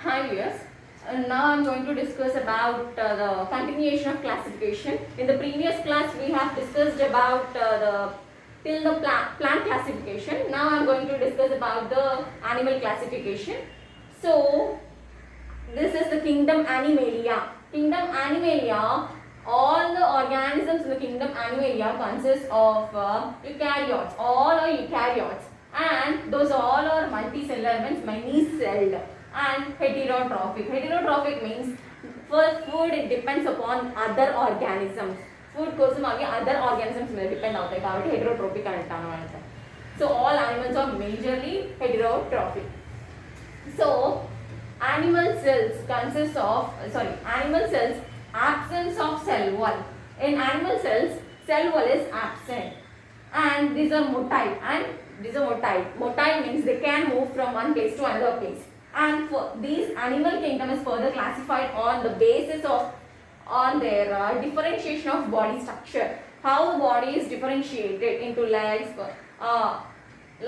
Hi viewers. Now I'm going to discuss about the continuation of classification. In the previous class we have discussed about the plant classification. Now I'm going to discuss about the animal classification. So this is the kingdom Animalia. Kingdom Animalia, all the organisms in the kingdom Animalia consist of eukaryotes. All are eukaryotes, and those all are multicellular, means many-celled, and heterotrophic. Heterotrophic means for food it depends upon other organisms. Food కోసం అవి other organisms మీద depend అవుతాయి కాబట్టి heterotrophic అంటాను అనమాట. So all animals are majorly heterotrophic. So animal cells consist of animal cells absence of cell wall. In animal cells, cell wall is absent, and these are motile. Motile means they can move from one place to another place. And for these, animal kingdom is further classified on the basis of their differentiation of body structure. How body is differentiated into legs,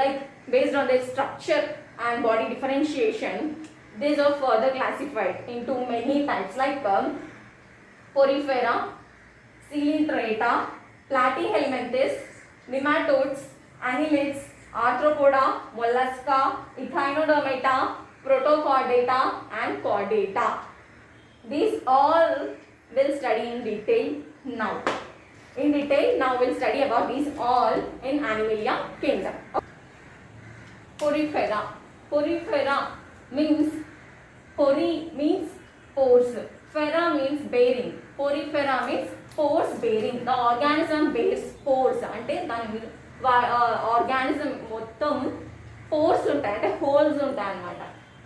like based on their structure and body differentiation. These are further classified into many types like Porifera, Coelenterata, Platyhelminthes, nematodes, annelids, Arthropoda, Mollusca, Echinodermata, Protochordata and Chordata. These all will study in detail now. Now we'll study about these all in Animalia kingdom. Porifera means means pores. Fera means bearing. Porifera means pores bearing. The organism bears pores. అంటే దాని organism మొత్తం pores ఉంటాయి, అంటే holes ఉంటాయి అన్నమాట.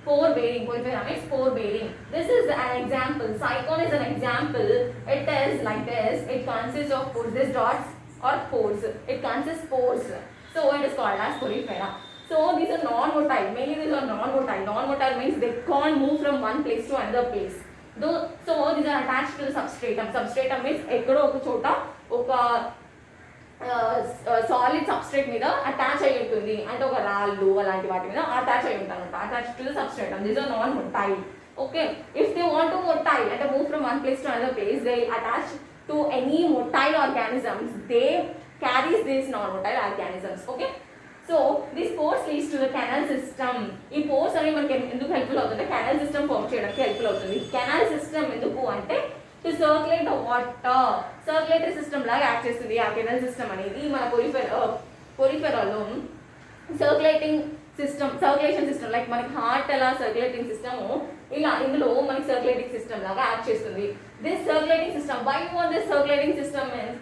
Pore bearing. Porifera means pore bearing. This is an example. Cycon is an example. It is like this. It consists of pores. These dots are pores. It consists pores. So it is called as porifera. So these are non-motile. Mainly these are non-motile. Non-motile means they can't move from one place to another place. So these are attached to the substratum. Substratum means ఎక్కడో ఒక చోట ఒక solid substrate మీద attach అయి ఉంటుంది, అంటే ఒక రాళ్ళు అలాంటి వాటి మీద అటాచ్ అయి ఉంటారు అనమాట. Attach to the substratum. These are non motile. Okay, if they want to motile అంటే move from one place to another place, they attach to any motile organisms. They carries these non motile organisms. Okay, so this pores leads to the canal system. ఈ pores అనేవి మనకి ఎందుకు helpful అవుతుంది? Canal system form చేయడానికి helpful అవుతుంది. Canal system ఎందుకు అంటే to circulate the water. Circulatory system లాగా యాక్ట్ చేస్తుంది ఆ కెనాల్ సిస్టమ్ అనేది. మన పొరిఫెరాలో సర్క్యులేషన్ సిస్టమ్ లైక్ మనకి హార్ట్ ఎలా సర్క్యులేటింగ్ సిస్టమ్, ఇలా ఇందులో మనకి సర్క్యులేటింగ్ సిస్టమ్ లాగా యాక్ట్ చేస్తుంది. This circulating system, why want this circulating system means,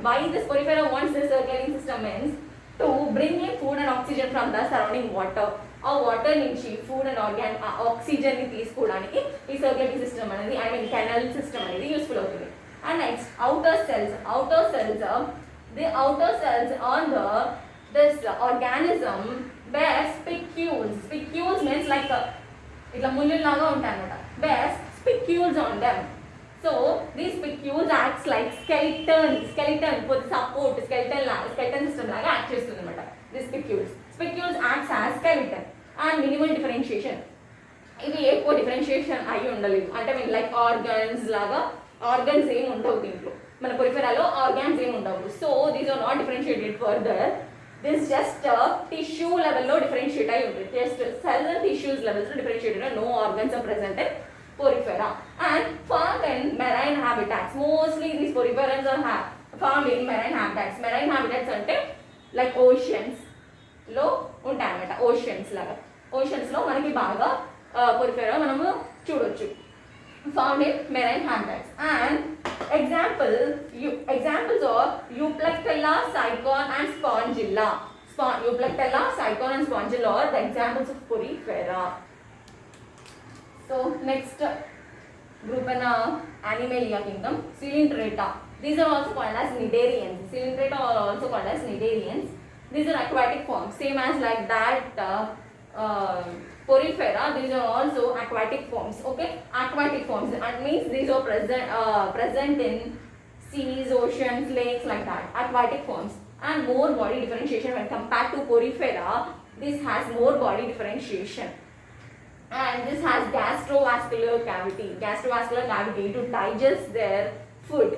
why this porifera wants this circulating system means to bring in food and oxygen from the surrounding water. ఆ water నుంచి food and oxygen ని తీసుకోవడానికి ఈ circulating system అనేది, I mean canal system అనేది useful అవుతుంది. And next outer cells on this organism bear spicules. Spicules means like ఇట్లా ముళ్ళులాగా ఉంటాయి అన్నమాట. bear spicules on them. So these spicules acts like skeleton for the support. skeleton system లాగా act చేస్తుంది అన్నమాట. These spicules acts as skeleton and minimal differentiation. ఇవి ఎక్కువ differentiation అయ్యి ఉండలేదు, అంటే మీన్ లైక్ ఆర్గన్స్ లాగా ఆర్గన్స్ ఏమి ఉండవు దీంట్లో. మన పొరిఫెరాలో ఆర్గాన్స్ ఏమి ఉండవు. So these are not differentiated further. This just tissue లెవెల్లో డిఫరెన్షియేట్ అయి ఉంటుంది. జస్ట్ సెల్స్ అండ్ టిష్యూస్ లెవెల్స్లో differentiated. No organs are present in porifera and found in marine habitats. Mostly these poriferans are found in marine habitats. Marine habitats అంటే like oceans లో ఉంటాయి అన్నమాట. Oceans లాగా, oceans లో మనకి బాగా పొరిఫెరా మనము చూడొచ్చు. Found in marine habitats. And examples are Euplectella, Cycon and Spongilla. Euplectella, Cycon and Spongilla are the examples of porifera. So next group in Animalia kingdom, Coelenterata. These are also called as cnidarians. Coelenterata are also called as cnidarians. These are aquatic forms, same as like that porifera. These are also aquatic forms. Okay, aquatic forms. That means these are present in seas, oceans, lakes, like that. Aquatic forms and more body differentiation when compared to porifera. This has more body differentiation. and this has gastrovascular cavity to digest their food.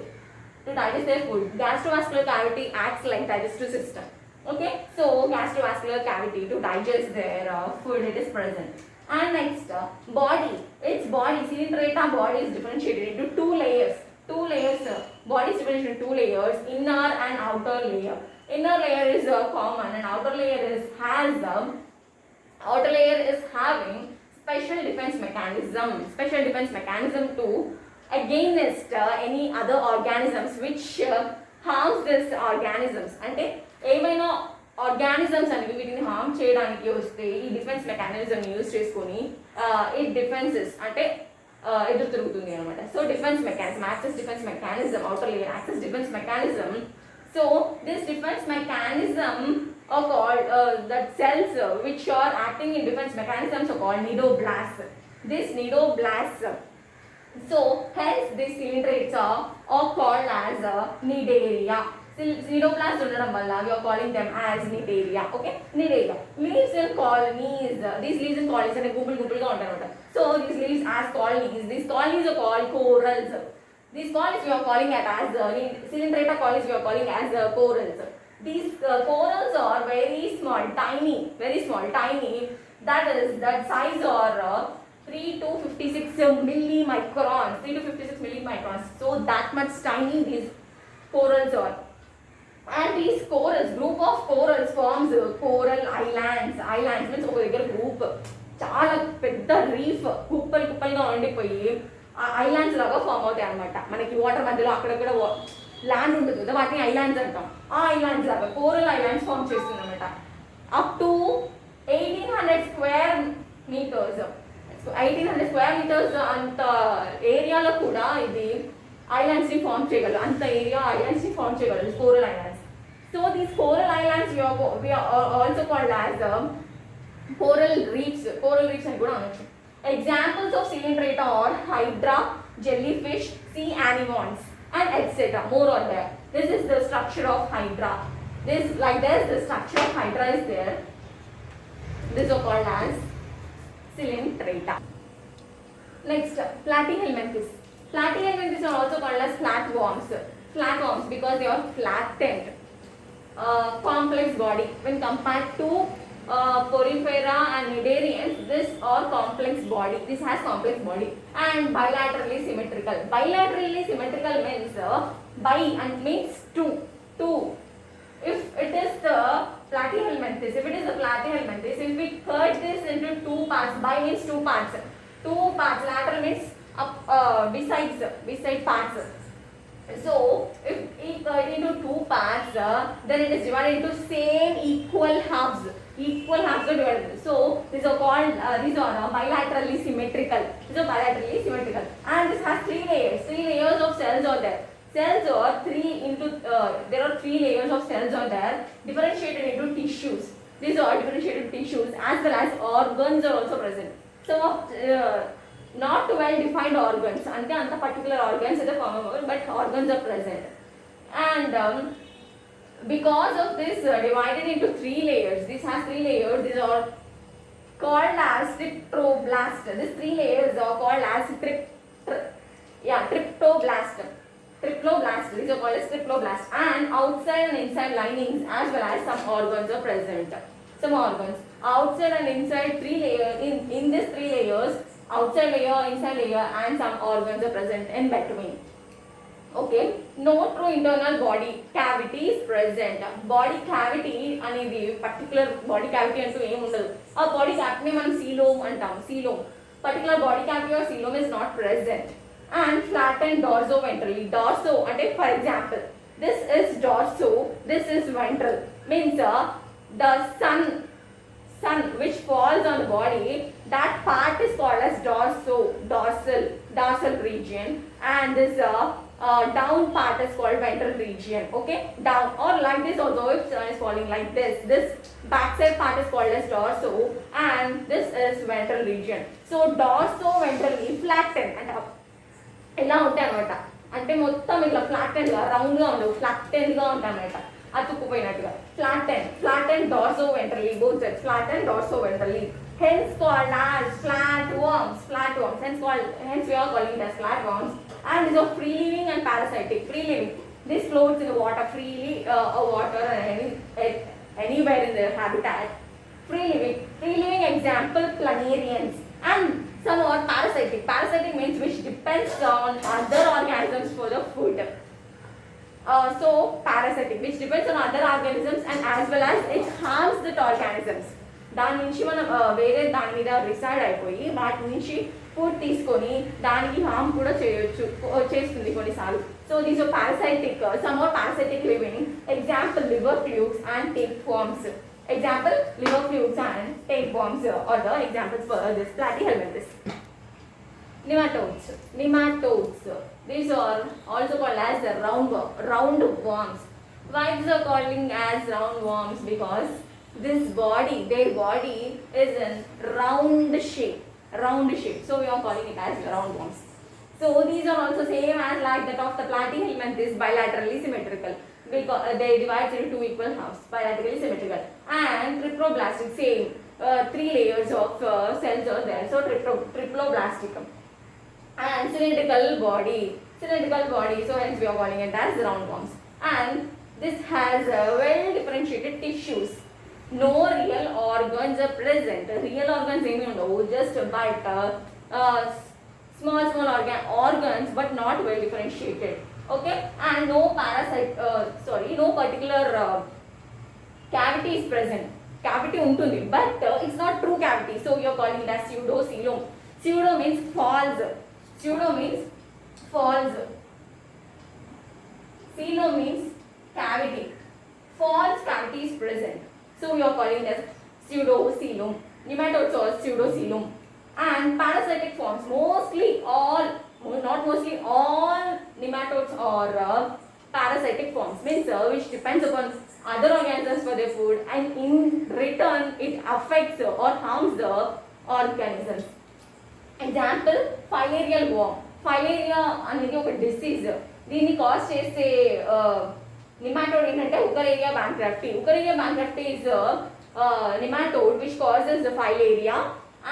Gastrovascular cavity acts like digestive system. Okay, so gastrovascular cavity to digest their food, it is present. And next, body. Its body, Coelenterata body is differentiated into two layers. Body is differentiated into two layers, inner and outer layer. Inner layer is common, and outer layer is having special defense mechanism to against any other organisms which harms this organisms. అంటే ఏమైనా organisms అనేవి వీటిని harm చేయడానికి వస్తే ఈ defence mechanism use చేసుకొని ఈ defences అంటే ఎదురు తిరుగుతుంది అనమాట. So defence mechanism, access defence mechanism, outer layer access defence mechanism. So this defence mechanism are called that cells which are acting in defense mechanisms are called nidoblasts. This nidoblasts, so hence these coelentrates are called as nidaria. Nidoblasts ఉండడం వల్ల we are calling them as nidaria. Okay, nidaria. Leaves in colonies. These leaves in colonies అంటే గుంపులుగా ఉంటాయి అన్నమాట. So these leaves as colonies. These colonies are called corals. These colonies we are calling it as coelenterata colonies we are calling as corals. These corals are very small, tiny. That size are 3 to 56 millimicrons. So that much tiny these corals are. And these corals, group of corals forms coral islands. Islands means ఒక దగ్గర group చాలా పెద్ద reef కుప్పలుగా ఉండిపోయి islands లాగా form అవుతాయి అన్నమాట. మనకి వాటర్ మధ్యలో అక్కడక్కడ ల్యాండ్ ఉంటుంది కదా, వాటిని ఐలాండ్స్ అంటాం. ఆ ఐలాండ్స్ లాగా కోరల్ ఐలాండ్స్ ఫామ్ చేస్తుంది అనమాట. అప్ టు 1800 స్క్వేర్ మీటర్స్ అంత ఏరియాలో కూడా ఇది ఐలాండ్స్ని ఫామ్ చేయగలరు. అంత ఏరియా ఐలాండ్స్ని ఫామ్ చేయగలరు, coral islands. So these coral islands we are also called as coral reefs అని కూడా అనొచ్చు. Examples of coelenterata are hydra, jellyfish, sea anemones, and etc. More on there. This is the structure of hydra. The structure of hydra is there. This is called as coelenterata. Next, platyhelminthes. Platyhelminthes are also called as flatworms. Flatworms because they are flattened. Complex body. When compared to Porifera and Cnidarians, this are complex body. This has complex body and bilaterally symmetrical. Bilaterally symmetrical means bi and means two. If it is the platyhelminthes, if we cut this into two parts, bi means two parts. Lateral means beside parts. So if it cut into two parts, then it is divided into same equal halves are divided. So these are called bilaterally symmetrical. And this has three layers of cells are there. There are three layers of cells are there, differentiated into tissues. These are differentiated tissues as well as organs are also present. Some of not well defined organs, ante anta particular organs are formed, but organs are present. And because of this divided into three layers, this has three layers. These are called as tryptoblast. These three layers are called as tryptoblast. These are called as tryptoblast. And outside and inside linings as well as some organs are present. Some organs outside and inside three layers. In these three layers, outside layer, inside layer, and some organs are present in between. Okay, no true internal body cavity is present. Body cavity అనేది particular body cavity అంటూ ఏం ఉండదు. ఆ body cavity ని మనం coelom అంటాం. Particular body cavity or coelom is not present. And flattened dorsoventrally. Dorso అంటే for example, this is dorso, this is ventral. Means the sun which falls on the body, that part is called as dorsal region, and this down part is called ventral region. Okay, down or like this also, if sun is falling like this backside part is called as dorso and this is ventral region. So dorsoventrally flattened and ఇలా ఉంటాయి అనమాట. అంటే మొత్తం ఇట్లా ఫ్లాటెండ్గా రౌండ్గా ఉండవు, ఫ్లాటెండ్గా ఉంటాయి అనమాట. అతుక్కుపోయినట్టుగా. Flatten dorso-ventrally, both sides, flatten dorso-ventrally. Hence called as flatworms. Hence we are calling it as flatworms. And these are free living and parasitic. Free living. This floats in the water freely, water anywhere in their habitat. Free living example planarians. And some are parasitic. Parasitic means which depends on other organisms for the food. So parasitic, which depends on other organisms and as well as it harms that organisms. దాని నుంచి మనం వేరే దాని మీద reside అయిపోయి వాటి నుంచి food తీసుకొని దానికి హార్మ్ కూడా చేస్తుంది కొన్నిసార్లు. So these are parasitic, some are parasitic living. Example liver fluke and tapeworms. Example liver fluke and tapeworms are the examples for this platyhelminthes. Nematodes. These are also called as the roundworms. Why these are calling as roundworms? Because their body is in round shape. So we are calling it as roundworms. So these are also same as like that of the platyhelminthes, bilaterally symmetrical. Because they divide into two equal halves, bilaterally symmetrical. And triploblastic, same. 3 layers of cells are there. So triploblastic. And cylindrical body. So hence we are calling it as roundworms. And this has well differentiated tissues. No real organs are present. Real organs ఏమీ ఉండవు, just but small organs but not well differentiated. Okay, and no particular cavity is present. Cavity ఉంటుంది but it's not true cavity, so you are calling it as pseudocoelom. Pseudo means false. Coelom means cavity. False cavity is present, so we are calling it as pseudocoelom. Nematodes are pseudocoelom. And parasitic forms, not mostly all nematodes are parasitic forms, means which depends upon other organisms for their food and in return it affects or harms the organisms. Example filarial worm. Filaria అనేది ఒక disease. దీన్ని cause చేసే nematode ఏంటంటే Ucardia bancrofti. Ucardia bancrofti is a nematode which causes the filaria.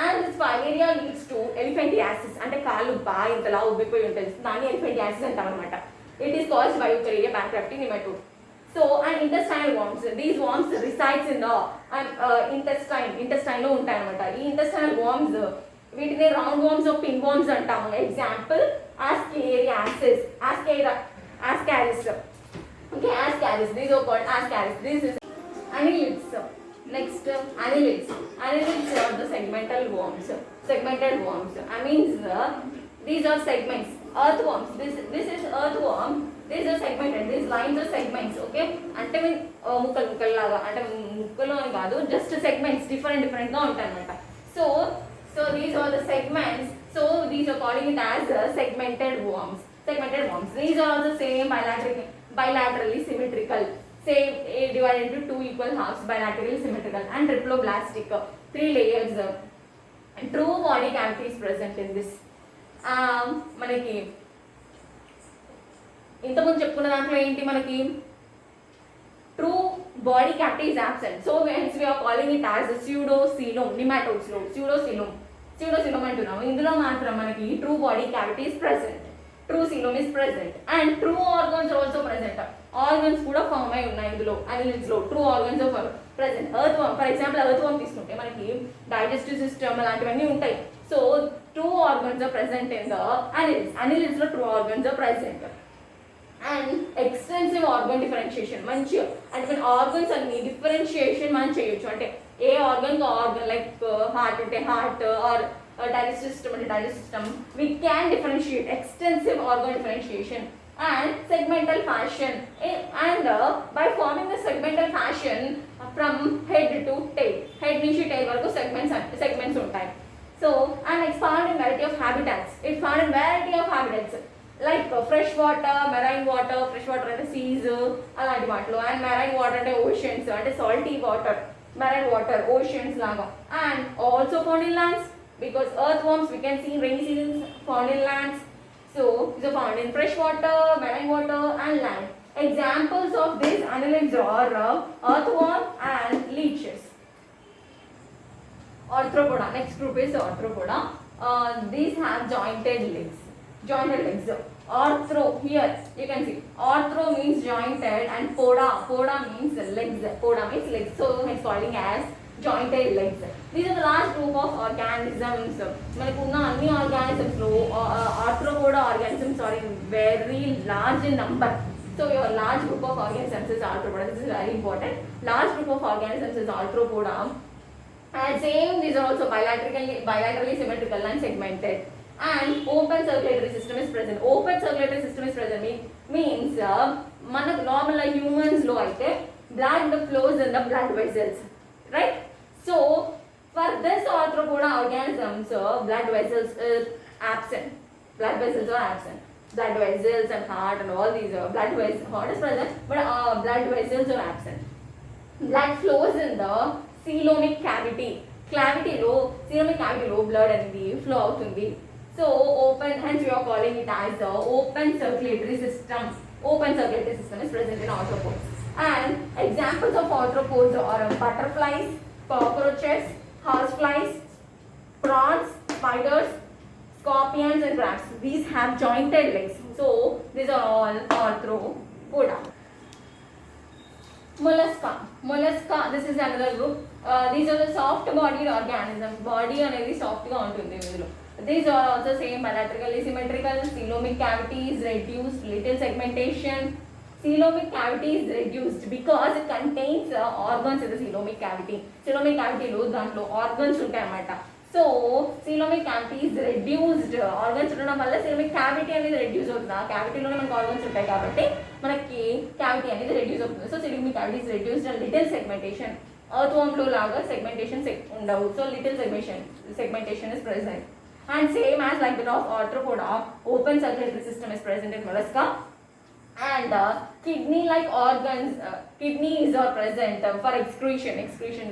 And this filaria leads to elephantiasis, అంటే కాళ్ళు బాగా ఇంతలా ఉబ్బిపోయి ఉంటుంది, దాన్ని elephantiasis అంటాం అనమాట. It is caused by Ucardia bancrofti nematode. So and intestinal worms, these worms resides in the intestine లో ఉంటాయి అనమాట. ఈ intestinal worms వీటిని రౌండ్ worms or pinworms అంటాము. Example Ascariasis. Okay, Ascaris. These are called Ascaris. This is annelids. Next, annelids. Annelids are the segmental worms. I mean, these are segments. Earthworms. This is earthworm. These are segmented. These lines are segments. Okay. అంటే ముక్కలు లాగా, అంటే ముక్కలు అని కాదు, just segments different గా ఉంటాయి అన్నమాట. So these are the segments. So these are calling it as segmented worms. These are also same bilaterally symmetrical. Same divided into two equal halves, bilaterally symmetrical and triploblastic. 3 layers. True body cavity is present in this. మనకి ఇంతకుముందు చెప్పుకున్న దాంట్లో ఏంటి, మనకి true body cavity is absent. So hence we are calling it as a pseudocoelom. Nematodes లో pseudocoelom అంటున్నాము. ఇందులో మాత్రం మనకి true body cavity is present. True coelom is present and true organs are also present. Organs కూడా form అయి ఉన్నాయి ఇందులో annelids లో. True organs are present. Earthworm, for example earthworm తీసుకుంటే మనకి digestive system అలాంటివన్నీ ఉంటాయి. So true organs are present in the annelids లో true organs are present. And extensive organ differentiation, మంచిగా అంటే మన ఆర్గన్స్ అన్ని డిఫరెన్షియేషన్ మనం చేయొచ్చు. అంటే ఏ ఆర్గన్ లైక్ హార్ట్ అంటే heart or digestive system, we can differentiate, extensive organ differentiation and segmental fashion. And by forming the segmental fashion from head to tail, head నుంచి tail వరకు segments ఉంటాయి. So and it's found in variety of habitats. Like fresh water, marine water. Fresh water అంటే seas అలాంటి వాటిలో, and marine water అంటే oceans, అంటే salty water, marine water, oceans లాగా. And also found in lands, because earthworms we can see in rainy seasons, found in lands. So these are found in fresh water, marine water and land. Examples of these annelids are earthworm and leeches. Arthropoda. Next group is arthropoda. These have jointed legs. Jointed legs. Arthro, here you can see. Arthro means jointed and poda means legs. Poda means legs. So it's calling as jointed legs. These are the large group of organisms. మనకున్న అన్ని organisms లో arthropoda organisms are in very large number. So your large group of organisms is arthropoda. This is very important. Large group of organisms is arthropoda. And same, these are also bilaterally symmetrical and segmented. And open circulatory system is present. Open circulatory system is present means మన normal humans లో అయితే blood flows in the blood vessels, right? So for this arthropoda organisms, blood vessels is absent. Blood vessels are absent. Blood vessels and heart and all these blood vessels, heart is present, but blood vessels are absent. Blood flows in the coelomic cavity. Coelomic cavity లో blood అనేది flow అవుతుంది. So open, hence we are calling it as the open circulatory system. Open circulatory system is present in arthropods. And examples of arthropods are butterflies, cockroaches, horseflies, prawns, spiders, scorpions and crabs. These have jointed legs. So these are all arthropoda. Mollusca, this is another group. These are the soft bodied organisms. Body అనేది soft గా ఉంటుంది ఇందులో. These are also same bilaterally symmetrical. Coelomic cavity is reduced, little segmentation. Coelomic cavity is reduced because it contains organs in the coelomic cavity. Coelomic cavity లో దాంట్లో organs ఉంటాయి అన్నమాట. So coelomic cavity is reduced. Organs ఉండడం వల్ల coelomic cavity అనేది reduce అవుతుంది. ఆ cavityలోనే మనకు organs ఉంటాయి కాబట్టి మనకి cavity అనేది reduce అవుతుంది. So coelomic cavity is reduced and little segmentation. Earthworm లో లాగా segmentation ఉండవు. So little segmentation is present. And same as like that of arthropoda, open circulatory system is present in mollusca. And kidney-like organs, kidneys are present for excretion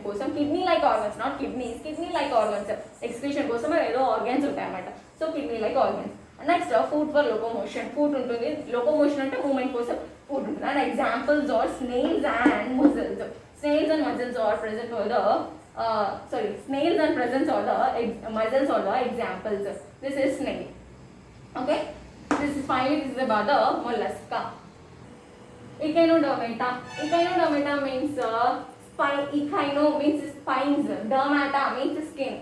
కోసం. Kidney-like organs, not kidneys, kidney-like organs, excretion కోసం ఏదో organs ఉంటాయి అన్నమాట. So kidney-like organs. Next, food for locomotion. Food ఉంటుంది. Locomotion అంటే movement కోసం food ఉంటుంది. And examples are snails and mussels. Snails and mussels are present for the snails and presents are the mussels are the examples. This is snail. Okay. This is about the mollusca. Echinodermata. Echinodermata means echino means spines. Dermata means skin.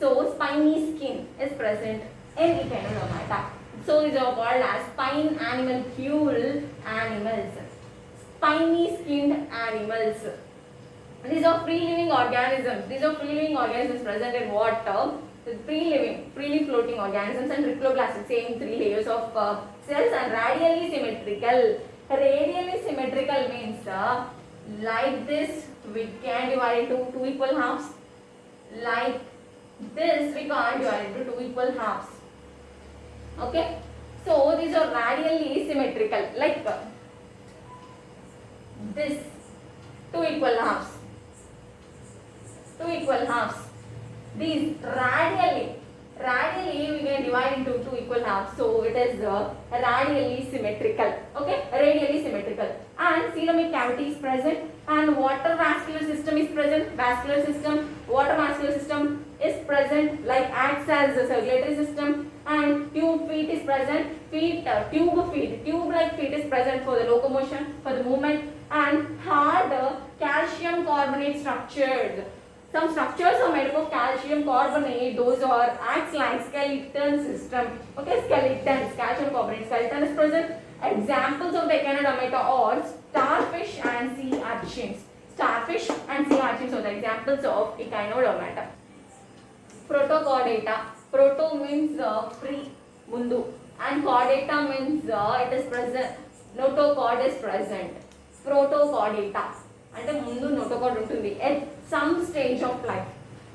So spiny skin is present in Echinodermata. So these are called as spine animalcule animals. Spiny skinned animals. These are free living organisms. These are free living organisms present in water. Freely floating organisms and rickloblastic, same 3 layers of cells and radially symmetrical. Radially symmetrical means like this we can divide into 2 equal halves. Like this we can't divide into 2 equal halves. Okay. So these are radially symmetrical, like this 2 equal halves. 2 equal halves. These radially we can divide into 2 equal halves. So it is radially symmetrical. Okay, radially symmetrical. And coelomic cavity is present. And water vascular system is present. Water vascular system is present, like acts as the circulatory system. And tube feet is present. Tube like feet is present for the locomotion, for the movement. And hard calcium carbonate structures. Some structures are made up of calcium carbonate. Those are acts like skeleton system. Okay, skeletons, calcium carbonate skeleton is present. Examples of the Echinodermata are starfish and sea urchins. Starfish and sea urchins are the examples of Echinodermata. Protochordata. Proto means pre, mundu, and chordata means it is present. Notochord is present. Protochordata. అంటే ముందు notochord ఉంటుంది at some stage of life.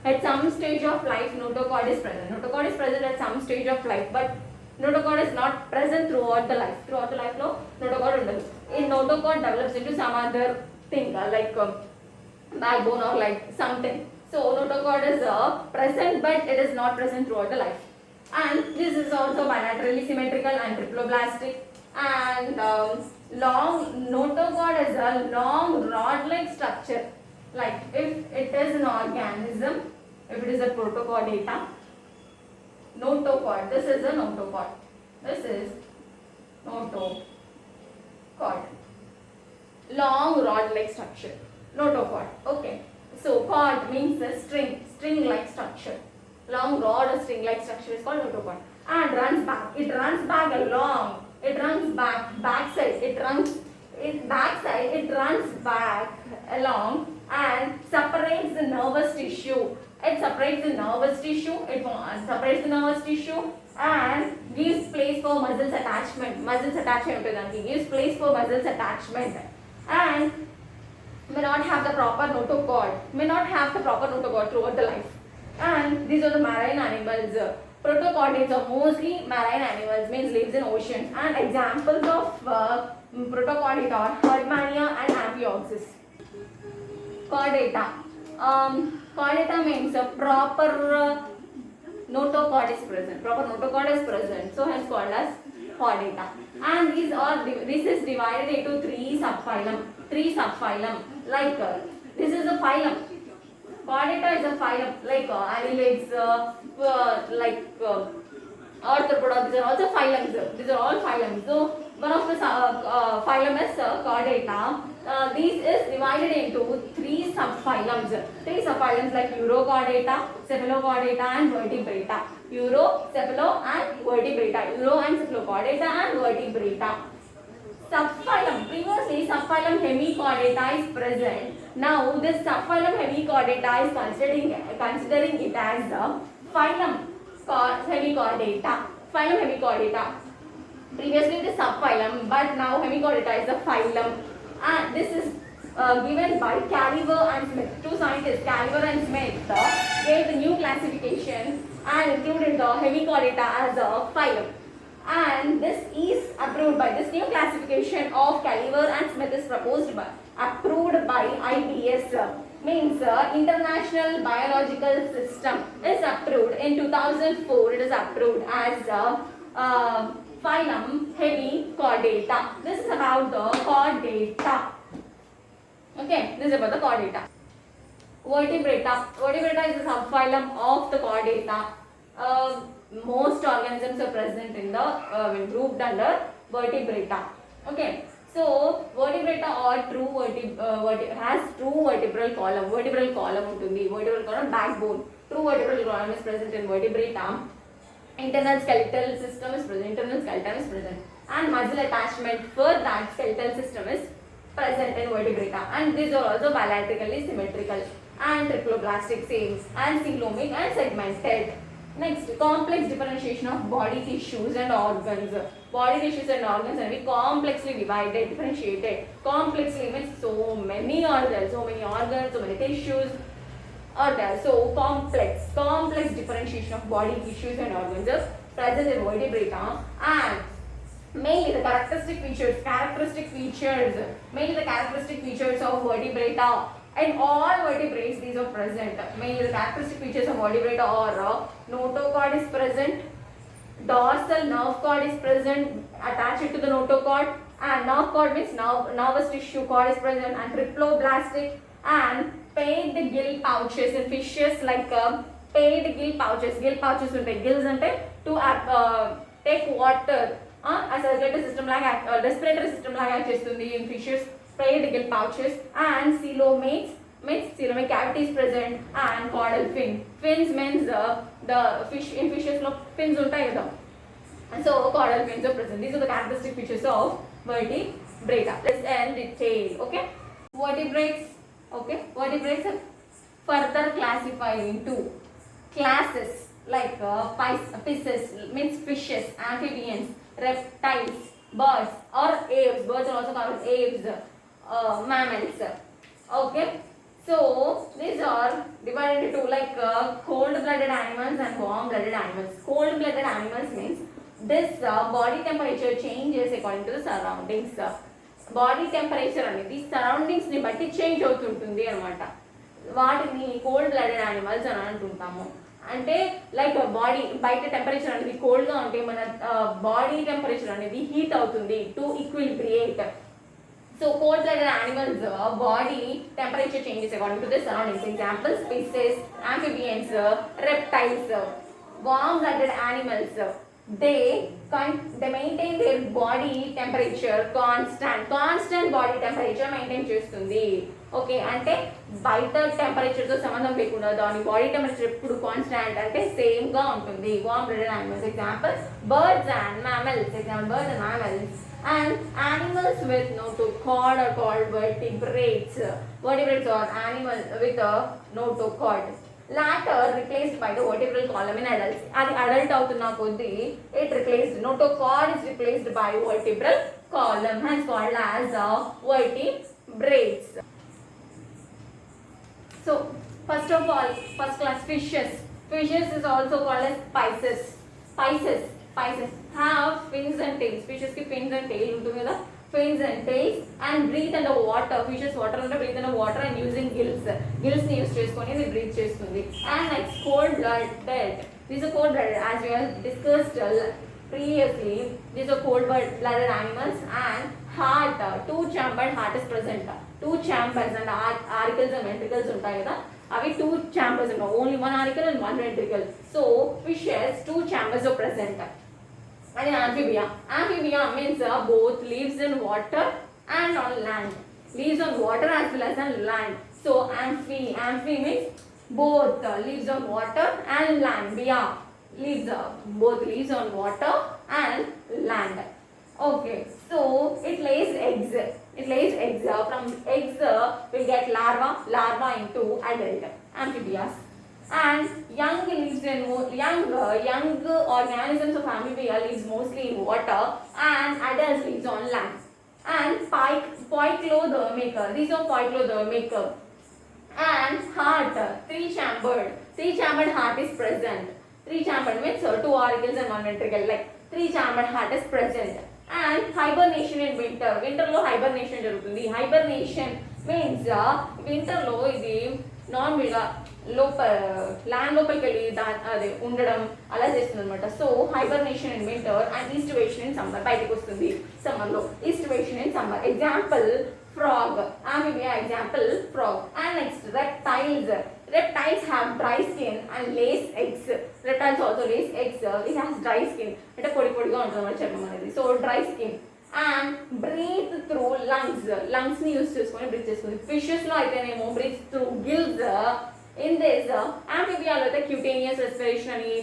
At some stage of life notochord is present. Notochord is present at some stage of life, but notochord is not present throughout the life. Throughout the life లో notochord ఉండదు. In notochord develops into some other thing like backbone or like something. So notochord is present, but it is not present throughout the life. And this is also bilaterally symmetrical and triploblastic. And long notochord is a long rod-like structure. Like if it is an organism, if it is a protochordata, notochord. This is a notochord. This is notochord. Long rod-like structure. Notochord. Okay. So chord means a string-like structure. Long rod or string-like structure is called notochord. And runs back. It runs back along. It runs backside. It runs back along and separates the nervous tissue. It separates the nervous tissue. It separates the nervous tissue and gives place for muscles attachment. Muscles attachment gives place for muscles attachment. And may not have the proper notochord. Throughout the life. And these are the marine animals. Protochordates are mostly marine animals, means lives in oceans. And examples of protochordata are Herdmania and Amphioxus. Chordata. Chordata means a proper notochord is present. So hence called as chordata. And this is divided into three subphylum. Like this is a phylum. Chordata is a phylum, like annelids, arthropoda. These are also phylums. These are all phylums. So one of the phylum is chordata. These is divided into three subphylums. Like Urochordata, Cephalochordata, and Vertebrata. Uro, Cephalo, and Vertebrata. Uro and Cephalochordata and Vertebrata. Subphylum. Previously, subphylum Hemichordata is present. Now, this subphylum Hemichordata is considering it as the phylum Hemichordata. Previously, it is subphylum, but now Hemichordata is a phylum. And this is given by Caliver and Smith. Two scientists, Caliver and Smith, gave the new classification and included the Hemichordata as a phylum. And this is approved by this new classification of Caliver and Smith is approved by IBS, means International Biological System is approved in 2004. It is approved as phylum Hemichordata. This is about the chordata. Okay, this is about the chordata. Vertebrata is a subphylum of the chordata. Most organisms are present in the grouped under vertebrata. Okay, so vertebrata or has true vertebral column. Vertebral column backbone. True vertebral column is present in vertebrata. Internal skeletal system is present. And muscle attachment for that skeletal system is present in vertebrata. And these are also bilaterally symmetrical and triploblastic, same, and coelomic and segmented. Next, complex differentiation of body tissues and organs. Body tissues and organs are complexly divided, differentiated. Complexly means so many organs, so many tissues are there. So complex differentiation of body tissues and organs are present in vertebrata. And mainly the characteristic features of vertebrata. In all vertebrates, these are present. Mainly the characteristic features of vertebrata are notochord is present, dorsal nerve cord is present attached to the notochord, and nerve cord means nervous tissue cord is present, and triploblastic and paid gill pouches in fishes, like paid gill pouches. Gill pouches untai, gills ante to take water. A circulatory system like respiratory system like act chestundi in fishes. Paid gill pouches. And coelomates means coelomic cavity is present, and caudal fin. Fins means the fish in fishes lo fins untai kada, and so caudal fins are present. These are the characteristic features of vertebrata. Let's end detail. Okay, vertebrates. Okay, vertebrates are further classified into classes like pisces means fishes, amphibians, reptiles, birds or aves. Birds are also called aves. Mammals. Okay, so these are divided into like cold-blooded animals and warm-blooded animals. Cold-blooded animals means this body temperature changes according to the surroundings. Body temperature అనేది surroundings ని బట్టి change అవుతుంటుంది అన్నమాట. వాటిని cold-blooded animals అని అంటుంటాము. అంటే like body బయట temperature అనేది కోల్డ్గా ఉంటే మన బాడీ టెంపరేచర్ అనేది హీట్ అవుతుంది to equilibriate. So cold-blooded animals body temperature changes according to the surroundings. Examples: fishes, amphibians, reptiles. Warm-blooded animals, they maintain their body temperature constant body temperature maintain చేస్తుంది. Okay, అంటే బయట టెంపరేచర్తో సంబంధం లేకుండా దాని body temperature ఎప్పుడు constant అంటే సేమ్గా ఉంటుంది. warm-blooded animals. Example: birds and mammals. Birds and mammals. And animals with notochord are called vertebrates. Vertebrates are animals with a notochord. Latter replaced by the vertebral column in adults. అది adult అవుతున్న కొద్దీ it replaced, notochord is replaced by vertebral column, hence called as vertebrates. So first of all, first class fishes. Fishes is also called as Pisces. Pisces have fins and tails. Fishes ki fins and tail ఉంటుంది కదా, fins and tails, and breathe under water. Fishes water under breathe under water and using gills ని use చేసుకొని ఇది breathe చేస్తుంది. And next, cold blooded. These are cold blooded, as we have discussed previously. These are cold blooded animals. And heart, two chambered heart is present. Two chambers and auricles and ventricles ఉంటాయి కదా, అవి two chambers ఉంటాయి. Only one auricle and one ventricle. So fishes, two chambers are present. And amphibia. Amphibia means both lives in water and on land. Lives on water as well as on land. So amphi means both lives on water and land. Bia lives both lives on water and land. Okay, so it lays eggs. From eggs we'll get larva into adult amphibians. And young organisms of amphibia lives mostly in water, and adults lives on land. And poikilodermic, these are poikilodermic. And heart, three-chambered heart is present. Three-chambered means two auricles and one ventricle, like three-chambered heart is present. And hibernation in winter లో hibernation జరుగుతుంది. Hibernation means winter లో ఇది నార్మల్గా land లోపలికి వెళ్ళి అదే ఉండడం అలా చేస్తుంది అనమాట. So hibernation in winter and aestivation in summer, బయటకు వస్తుంది సమ్మర్లో. Aestivation in summer. Example frog. Amphibia example frog. And next, reptiles have dry skin and lays eggs. Reptiles also lays eggs. It has dry skin. అంటే పొడిగా ఉంటుంది మన చర్మం అనేది. So dry skin. And breathe through lungs ని use చేసుకొని breath చేసుకుంది. Fishes లో అయితేనేమో breathe through gills. In this amphibia లో అయితే cutaneous respiration అని,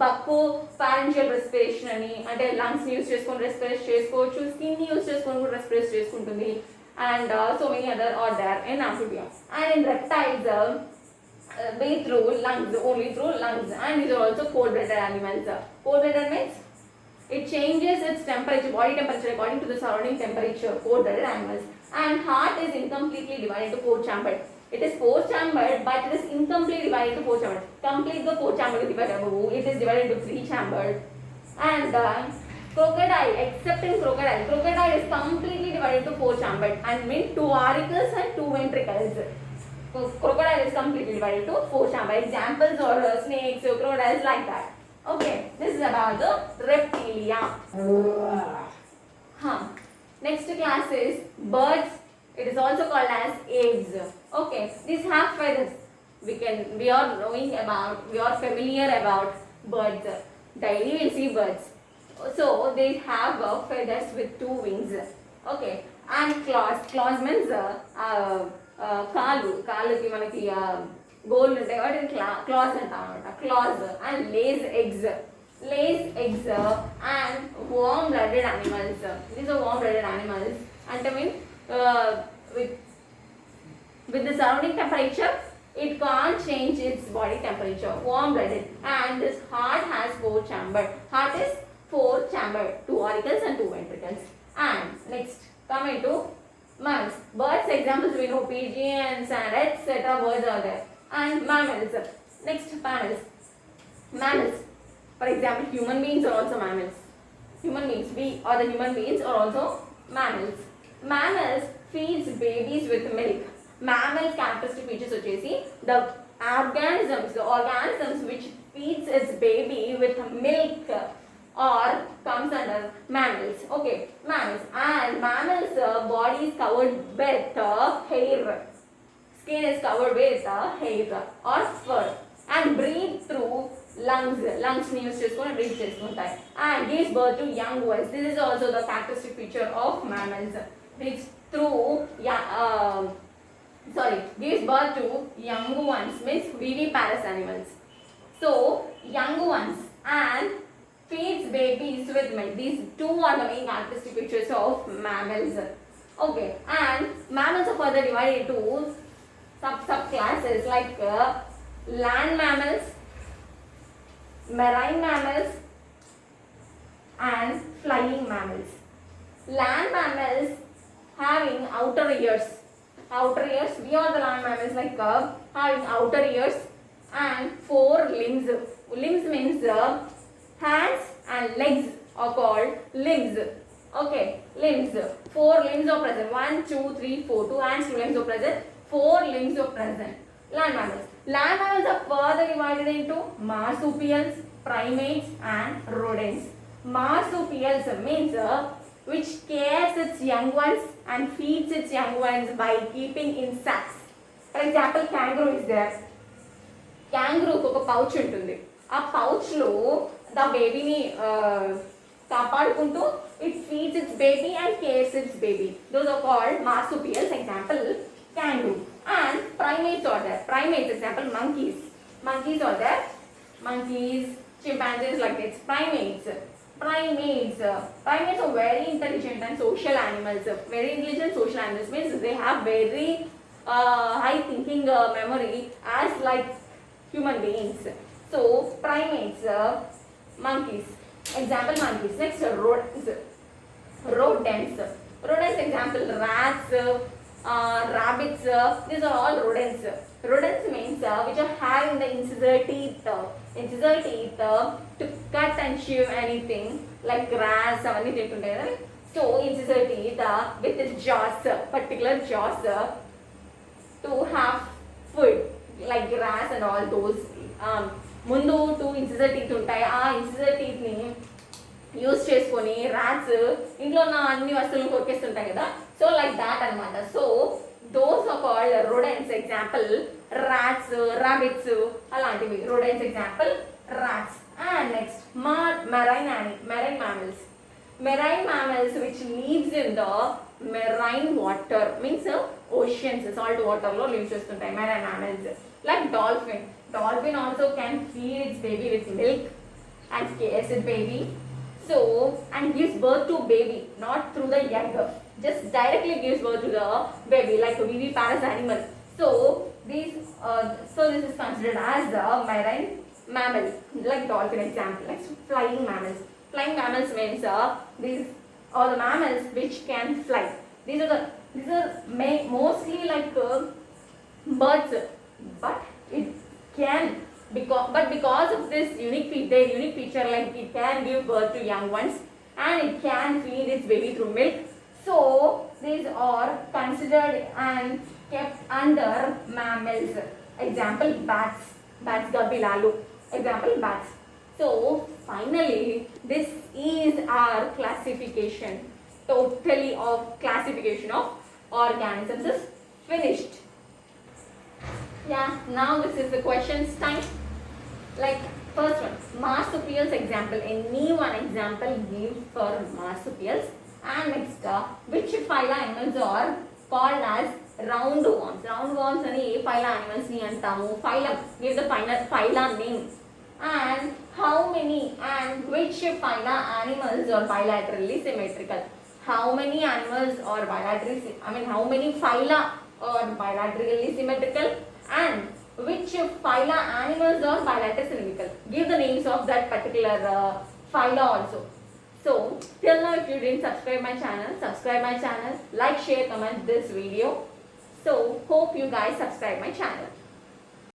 bucco-pharyngeal respiration అని, అంటే lungs ని యూస్ చేసుకొని రెస్పిరేట్ చేసుకోవచ్చు, స్కిన్ ని యూస్ చేసుకొని కూడా రెస్పిరేట్ చేసుకుంటుంది. And so many other are there in amphibia. And in reptiles, breathe through lungs, only through lungs. And these are also cold-blooded animals. Cold-blooded means it changes its temperature, body temperature according to the surrounding temperature. Cold-blooded animals. And heart is incompletely divided into four-chambered. It is four-chambered, but it is incompletely divided into four-chambered. Complete the four-chambered divided above. It is divided into three-chambered. And crocodile, except in crocodile is completely divided into four-chambered and means two auricles and two ventricles. Crocodile is completely divided into four-chambered. Examples are snakes, crocodiles, like that. Okay, this is about the reptilia. Next class is birds. It is also called as aves. Okay, these have feathers. We are familiar about birds. Daily we'll see birds. So they have feathers with two wings. Okay, and claws means కాళ్ళకి మనకి గోళ్ళు ఉంటాయి వాటిని claws అంటాం అన్నమాట. claws. And lays eggs and warm-blooded animals. These are warm-blooded animals. And I mean with the surrounding temperature it can't change its body temperature. Warm-blooded. And this heart has four-chambered. Heart is four-chambered, two auricles and two ventricles. And next, coming to mammals. Birds examples we know, pigeons and etc. birds are there. And mammals. Next, mammals. For example, human beings are also mammals. Human beings are also mammals. Mammals feeds babies with milk. Mammal characteristic features వచ్చేసి the organisms, the organisms which feeds its baby with milk or comes under mammals. Okay, mammals. And mammals body is covered with hair. Skin is covered with hair or fur and breathe through lungs. Lungs ని use చేసుకొని breathe చేసుకుంటాయి and gives birth to young ones. This is also the characteristic feature of mammals. Breathes through gives birth to young ones, means viviparous animals. So young ones and feeds babies with milk. These two are the main characteristic features of mammals. Okay, and mammals are further divided into subclasses like land mammals, marine mammals, and flying mammals. Land mammals having outer ears. Outer ears, we are the land mammals like having outer ears and 4 limbs. Limbs means hands and legs are called limbs. Okay, limbs. 4 limbs are present. 1, 2, 3, 4. 2 hands, 2 limbs are present. 4 limbs are present. Land mammals. Land mammals are further divided into marsupials, primates, and rodents. Marsupials means which cares its young ones and feeds its young ones by keeping in sacks. For example, kangaroo is there. Kangaroo ఒక pouch ఉంటుంది. ఆ పౌచ్లో the బేబీని కాపాడుకుంటూ it feeds its baby and cares its baby. Those are called marsupials. Example kangaroo. And primates are there. Primates, example monkeys. Monkeys are there. Monkeys, chimpanzees, like this. Primates. Primates are very intelligent and social animals. Very intelligent social animals means they have very high thinking memory as like human beings. So primates, monkeys. Example monkeys. Next rodents. Rodents. Rodents, example rats, rabbits. These are all rodents. Rodents means which are having the incisor teeth. Incisor teeth to cut and chew anything like grass or anything. So incisor teeth with its jaws, particular jaws to have food like grass and all those. ముందు 2 incisor teeth ఉంటాయి. ఆ incisor teeth ని use చేసుకొని rats ఇంట్లో ఉన్న అన్ని వస్తువులను కొరికేస్తుంటాయి కదా. సో లైక్ దాట్ అనమాట. So those are called rodents. Example rats, rabbits అలాంటివి. rodents example rats. And next marine mammals. Marine mammals which lives in the marine water means oceans, salt water లో live చేస్తుంటాయి marine mammals. Like dolphin. Dolphin also can feed its baby with milk and cares its baby. So and gives birth to baby, not through the egg. Just directly gives birth to the baby like a viviparous animal. So this is considered as the marine mammal, like dolphin example. Next, flying mammals. Flying mammals means these are the mammals which can fly. These are mostly like birds, but it can because of this their unique feature, like it can give birth to young ones and it can feed its baby through milk. So these are considered and kept under mammals. Example bats. Bats gabilalu. Example bats. So finally this is our classification. Totally of classification of organisms is finished. Yeah, now this is the questions time. Like first one, marsupials example. Any one example give for marsupials. And next, which phyla animals are called as roundworms? Roundworms are A phyla animals ni antamu. Phylum, give the phyla name. And how many and which phyla animals are bilaterally symmetrical? How many animals are how many phyla are bilaterally symmetrical? And which phyla animals are bilaterally symmetrical? Give the names of that particular phyla also. So till now if you didn't subscribe my channel, like, share, comment this video. So hope you guys subscribe my channel.